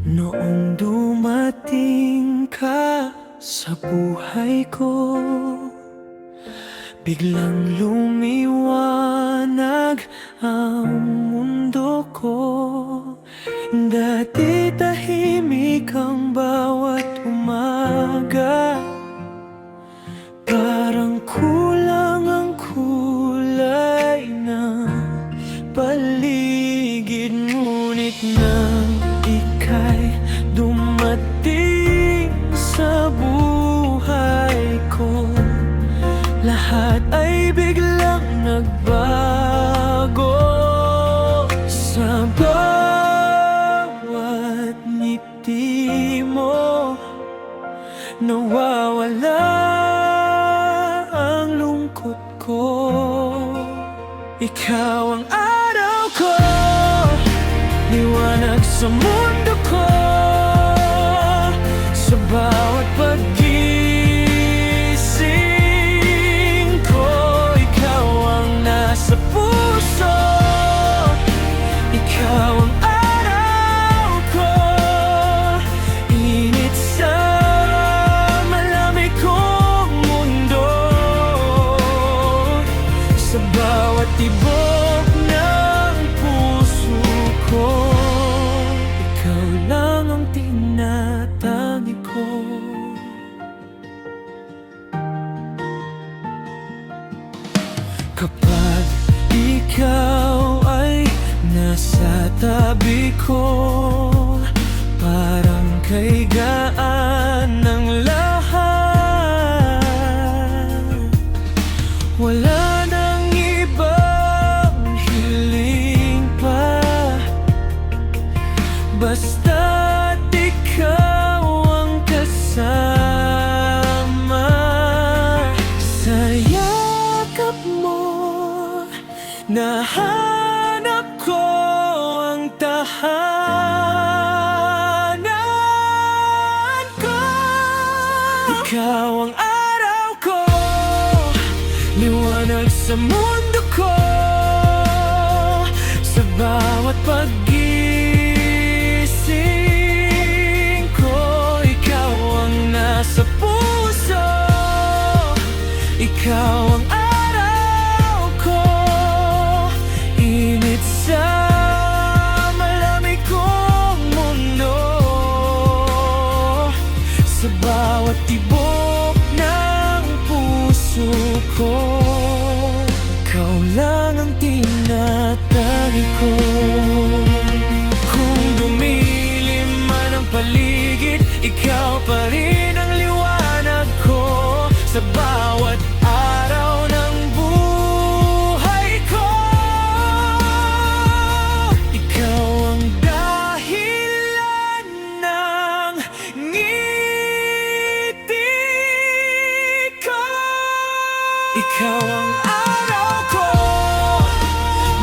Noong dumating ka sa buhay ko, biglang lumiwanag ang mundo ko. Dati tahimik ang bawat umaga, parang kulang ang kulay ng paligid. Ngunit nang ika'y dumating sa buhay ko, lahat ay biglang nagbago. Sa bawat ngiti mo, nawawala ang lungkot ko. Ikaw ang araw ko, liwanag sa mundo ko. Sa bawat paggising ko, ikaw ang nasa puso. Ikaw ang araw ko, init sa malamig kong mundo. Sa bawat tibok ng puso ko, ikaw lang ang tinatangi ko. Kapag ikaw ay nasa tabi ko, parang kay gaan ng lahat. Wala nang ibang hiling pa, basta't ikaw ang kasama. Sa yakap mo, nahanap ko ang tahanan ko. Ikaw ang araw ko, liwanag sa mundo ko. Sa bawat paggising ko, ikaw ang nasa puso. Ikaw ang araw ko, init sa malamig kong mundo. Sa bawat tibok ng puso ko, ikaw lang ang tinatangi ko. Kung dumilim man ang paligid, ikaw pa rin ang liwanag ko. Sa bawat araw ng buhay ko, ikaw ang dahilan ng ngiti ko. Ikaw ang araw ko,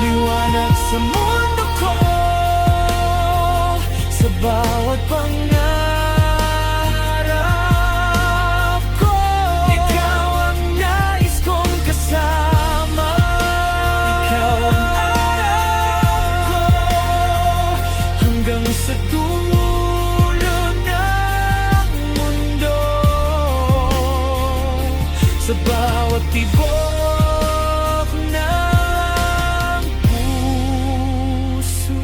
liwanag sa mundo ko. Sa bawat pangarap ko, ikaw ang nais kong kasama. Ikaw ang araw ko, hanggang sa dulo ng mundo. Sa bawat tibok ng puso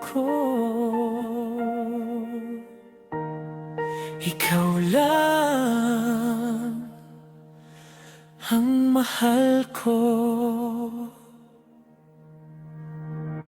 ko, ikaw lang ang mahal ko.